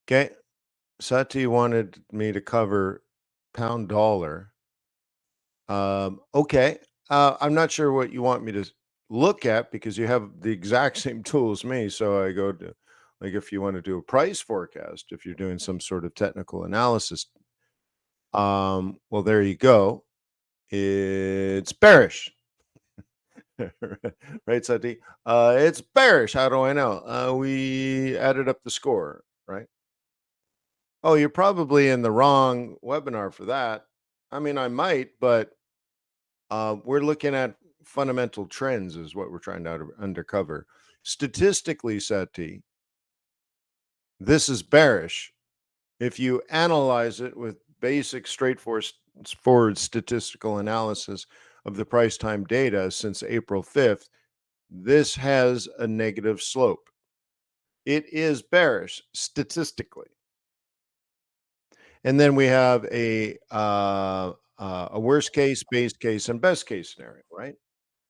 Okay. Sati wanted me to cover pound dollar. Okay. I'm not sure what you want me to look at because you have the exact same tool as me. So I go to, like, if you want to do a price forecast, if you're doing some sort of technical analysis, well, there you go. It's bearish. Right, Sati? It's bearish. How do I know? We added up the score, right? Oh, you're probably in the wrong webinar for that. I mean, I might, but we're looking at fundamental trends, is what we're trying to undercover. Statistically, Sati, this is bearish. If you analyze it with basic, straightforward statistical analysis of the price time data since April 5th, this has a negative slope. It is bearish statistically. And then we have a worst case, base case, and best case scenario, right?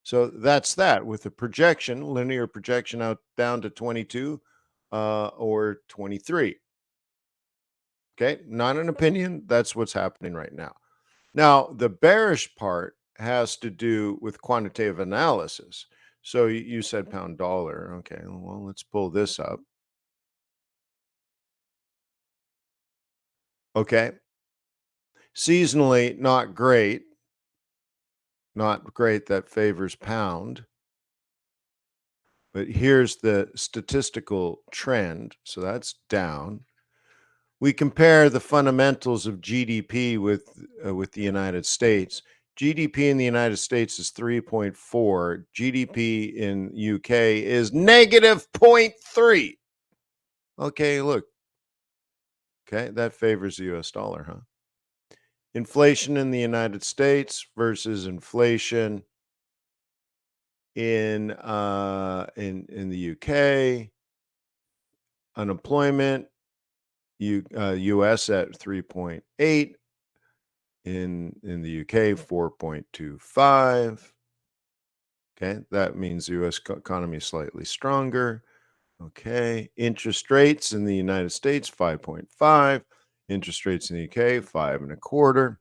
So that's that with a projection, linear projection out down to 22 or 23. Okay, not an opinion. That's what's happening right now. Now, the bearish part has to do with quantitative analysis. So you said pound dollar. Okay, well, let's pull this up. Okay, seasonally, not great. Not great. That favors pound. But here's the statistical trend. So that's down. We compare the fundamentals of GDP with the United States. GDP in the United States is 3.4. GDP in UK is negative 0.3. Okay, look. Okay, that favors the US dollar, huh? Inflation in the United States versus inflation in the UK. Unemployment US at 3.8, in the UK 4.25. Okay, that means the US economy is slightly stronger. Okay, interest rates in the United States 5.5, interest rates in the UK 5.25.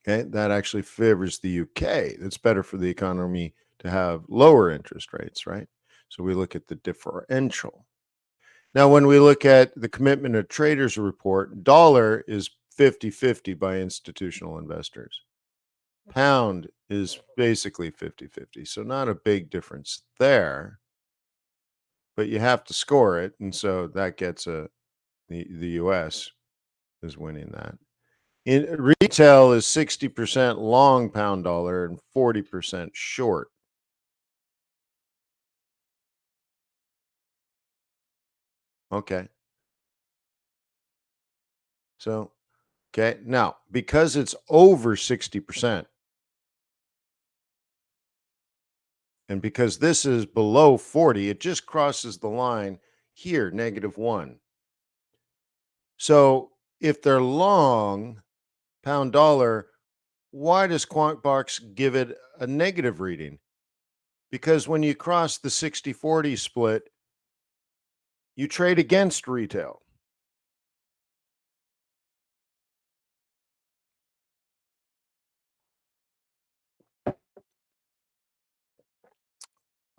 Okay, that actually favors the UK. That's better for the economy to have lower interest rates, right? So we look at the differential. Now, when we look at the commitment of traders report, dollar is 50-50 by institutional investors. Pound is basically 50-50. So not a big difference there, but you have to score it. And so that gets the US is winning that. In retail is 60% long pound dollar and 40% short. Okay. So, okay. Now, because it's over 60%, and because this is below 40, it just crosses the line here, -1. So if they're long pound dollar, why does QuantBox give it a negative reading? Because when you cross the 60-40 split, you trade against retail.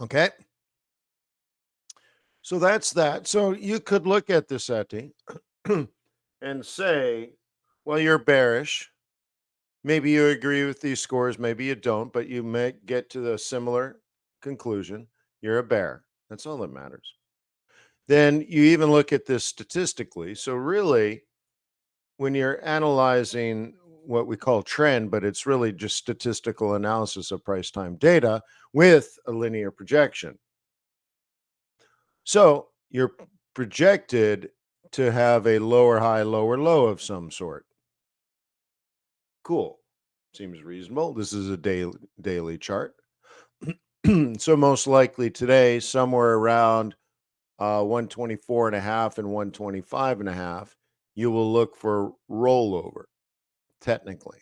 Okay. So that's that. So you could look at this, Eti, and say, well, you're bearish. Maybe you agree with these scores, maybe you don't, but you may get to the similar conclusion. You're a bear. That's all that matters. Then you even look at this statistically. So, really, when you're analyzing what we call trend, but it's really just statistical analysis of price time data with a linear projection. So, you're projected to have a lower high, lower low of some sort. Cool. Seems reasonable. This is a daily chart. So most likely today, somewhere around 124 and a half and 125 and a half, you will look for rollover technically.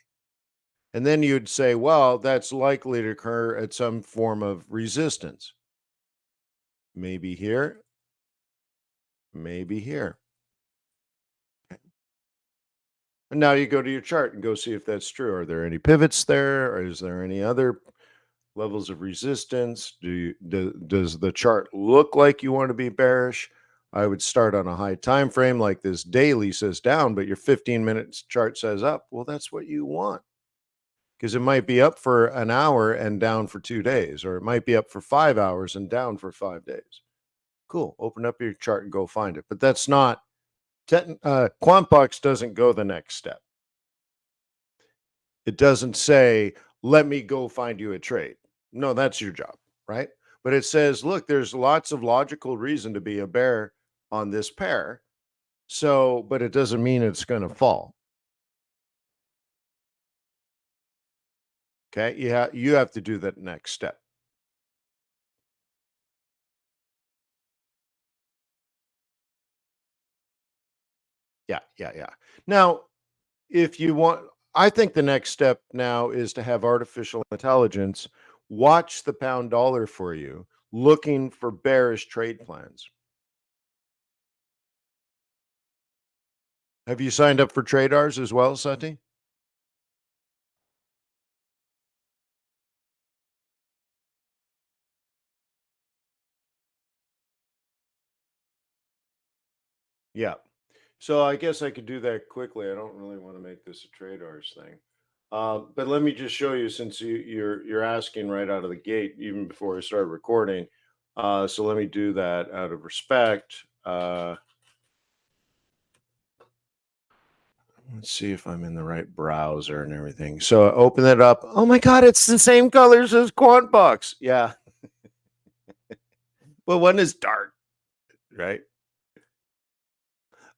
And then you'd say, well, that's likely to occur at some form of resistance. Maybe here, maybe here. And now you go to your chart and go see if that's true. Are there any pivots there? Or is there any other levels of resistance? Does the chart look like you want to be bearish? I would start on a high time frame like this daily says down, but your 15 minutes chart says up. Well, that's what you want because it might be up for an hour and down for 2 days, or it might be up for 5 hours and down for 5 days. Cool. Open up your chart and go find it. But that's not QuantBox doesn't go the next step. It doesn't say, let me go find you a trade. No, that's your job, right? But it says, look, there's lots of logical reason to be a bear on this pair. So, but it doesn't mean it's going to fall. Okay. You have to do that next step. Yeah. Now, if you want, I think the next step now is to have artificial intelligence watch the pound dollar for you, looking for bearish trade plans. Have you signed up for TRADARS as well, Sati? Yeah. So I guess I could do that quickly. I don't really want to make this a TRADARS thing. But let me just show you since you're asking right out of the gate, even before I start recording. So let me do that out of respect. Let's see if I'm in the right browser and everything. So I open it up. Oh my God, it's the same colors as QuantBox. Yeah. Well, one is dark, right?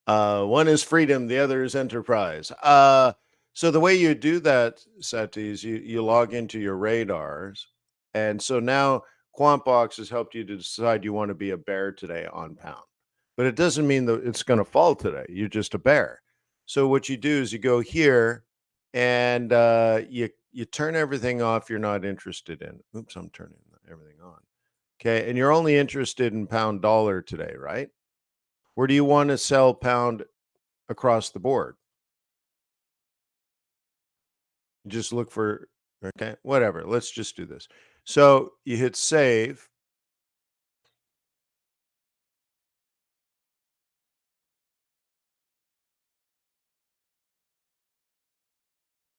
One is freedom, the other is enterprise. So the way you do that, Sati, is you log into your radars. And so now QuantBox has helped you to decide you want to be a bear today on pound. But it doesn't mean that it's going to fall today. You're just a bear. So what you do is you go here and you turn everything off you're not interested in. Oops, I'm turning everything on. Okay. And you're only interested in pound dollar today, right? Where do you want to sell pound across the board? Just look for, okay, whatever. Let's just do this. So you hit save.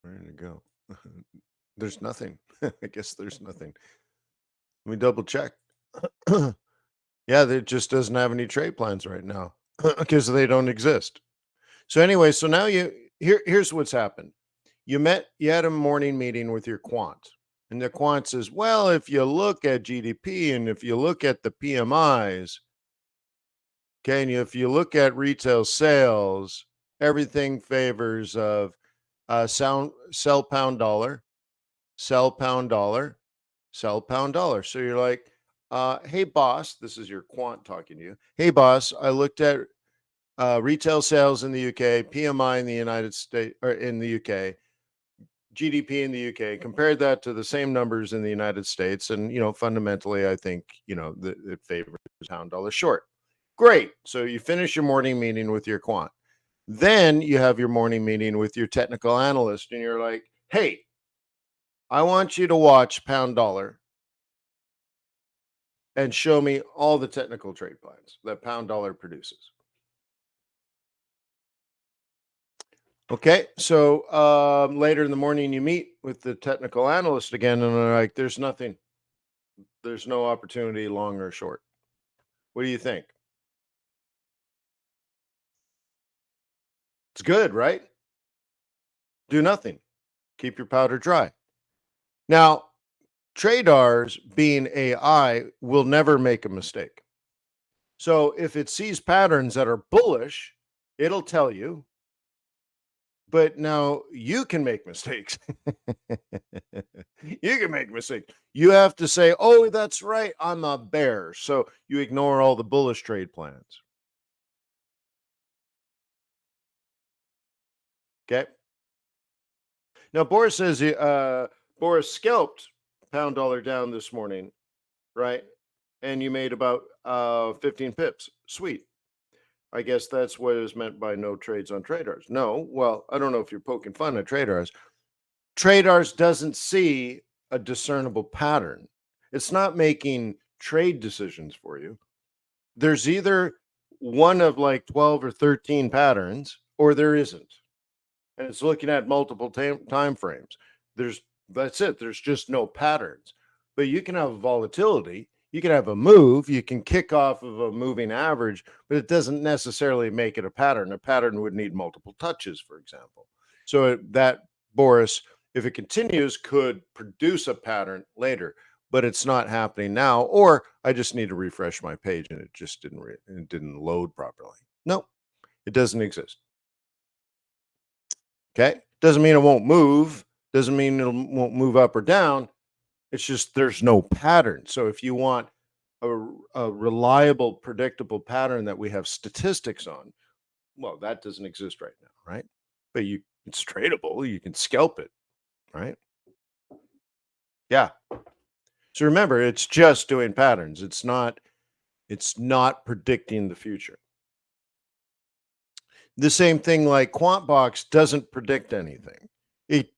Where did it go? There's nothing. I guess there's nothing. Let me double check. Yeah, there just doesn't have any trade plans right now because they don't exist. So anyway, so now here's what's happened. You had a morning meeting with your quant, and the quant says, well, if you look at GDP and if you look at the PMIs, okay, and if you look at retail sales, everything favors of sell pound dollar, sell pound dollar, sell pound dollar. So you're like, hey boss, this is your quant talking to you. Hey boss, I looked at retail sales in the UK, PMI in the United States or in the UK, GDP in the UK, compared that to the same numbers in the United States. And, fundamentally, I think, that it favors pound dollar short. Great. So you finish your morning meeting with your quant. Then you have your morning meeting with your technical analyst, and you're like, hey, I want you to watch pound dollar and show me all the technical trade plans that pound dollar produces. Okay, so later in the morning, you meet with the technical analyst again, and they're like, there's nothing, there's no opportunity, long or short. What do you think? It's good, right? Do nothing, keep your powder dry. Now, traders being AI will never make a mistake. So if it sees patterns that are bullish, it'll tell you. But now you can make mistakes. You can make mistakes. You have to say, oh, that's right, I'm a bear. So you ignore all the bullish trade plans. Okay. Now, Boris says Boris scalped pound dollar down this morning, right? And you made about 15 pips. Sweet. I guess that's what is meant by no trades on traders. No, well, I don't know if you're poking fun at traders. Traders doesn't see a discernible pattern. It's not making trade decisions for you. There's either one of like 12 or 13 patterns or there isn't. And it's looking at multiple time frames. There's That's it. There's just no patterns. But you can have volatility. You can have a move. You can kick off of a moving average, but it doesn't necessarily make it a pattern. A pattern would need multiple touches, for example. So that, Boris, if it continues, could produce a pattern later, but it's not happening now. Or I just need to refresh my page and it just it didn't load properly. No, it doesn't exist. Okay. Doesn't mean it won't move. Doesn't mean it won't move up or down. It's just there's no pattern. So if you want a reliable, predictable pattern that we have statistics on, well, that doesn't exist right now, right? But it's tradable. You can scalp it, right? Yeah. So remember, it's just doing patterns. It's not predicting the future. The same thing like QuantBox doesn't predict anything. It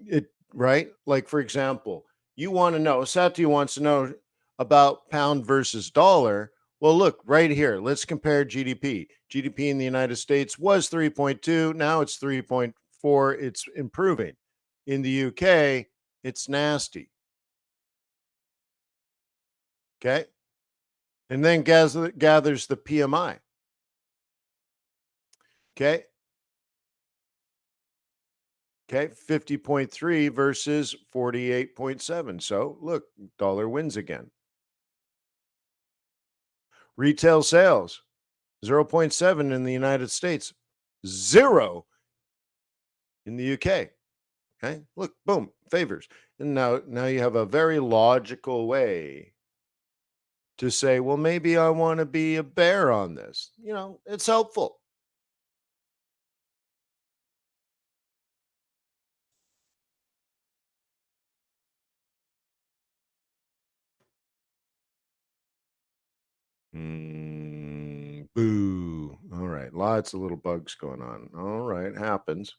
it right? Like for example, you want to know, Sati wants to know about pound versus dollar. Well, look right here. Let's compare GDP. GDP in the United States was 3.2, now it's 3.4. It's improving. In the UK, it's nasty. Okay? And then gathers the PMI. Okay? Okay, 50.3 versus 48.7. So look, dollar wins again. Retail sales, 0.7 in the United States, 0 in the UK. Okay, look, boom, favors. And now you have a very logical way to say, well, maybe I want to be a bear on this. It's helpful. Boo. All right, lots of little bugs going on. All right, happens.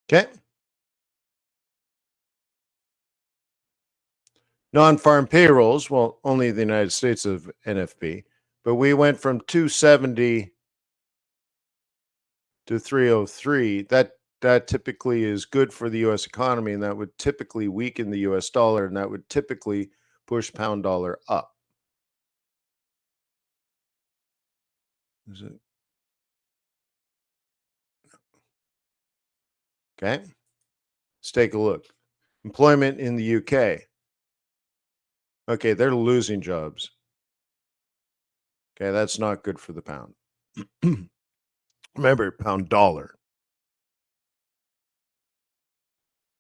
Okay. Non-farm payrolls, well, only the United States of NFP, but we went from 270 to 303. That typically is good for the US economy, and that would typically weaken the US dollar, and that would typically push pound dollar up. Is it okay? Let's take a look. Employment in the UK. Okay, they're losing jobs. Okay, that's not good for the pound. Remember, pound dollar.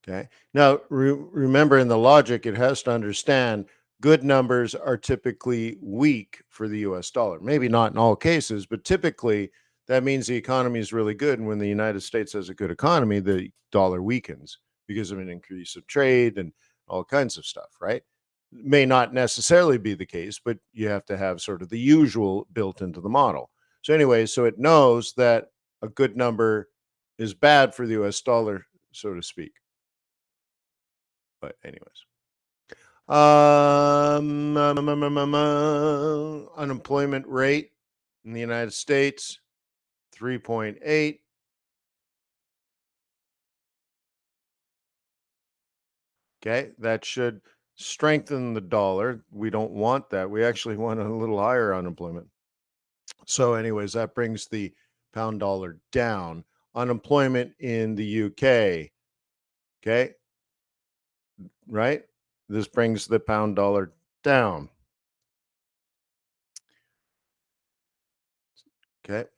Okay. Now, remember in the logic, it has to understand good numbers are typically weak for the US dollar. Maybe not in all cases, but typically that means the economy is really good. And when the United States has a good economy, the dollar weakens because of an increase of trade and all kinds of stuff, right? May not necessarily be the case, but you have to have sort of the usual built into the model. So, anyway, so it knows that a good number is bad for the US dollar, so to speak. But anyways, unemployment rate in the United States 3.8. Okay, that should strengthen the dollar. We don't want that. We actually want a little higher unemployment. So, anyways, that brings the pound dollar down. Unemployment in the UK. Okay, right? This brings the pound dollar down. Okay.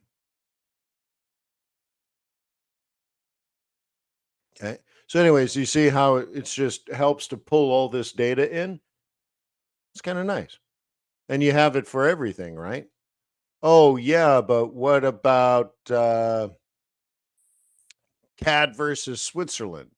Okay. So, anyways, you see how it's just helps to pull all this data in? It's kind of nice. And you have it for everything, right? Oh, yeah, but what about CAD versus Switzerland?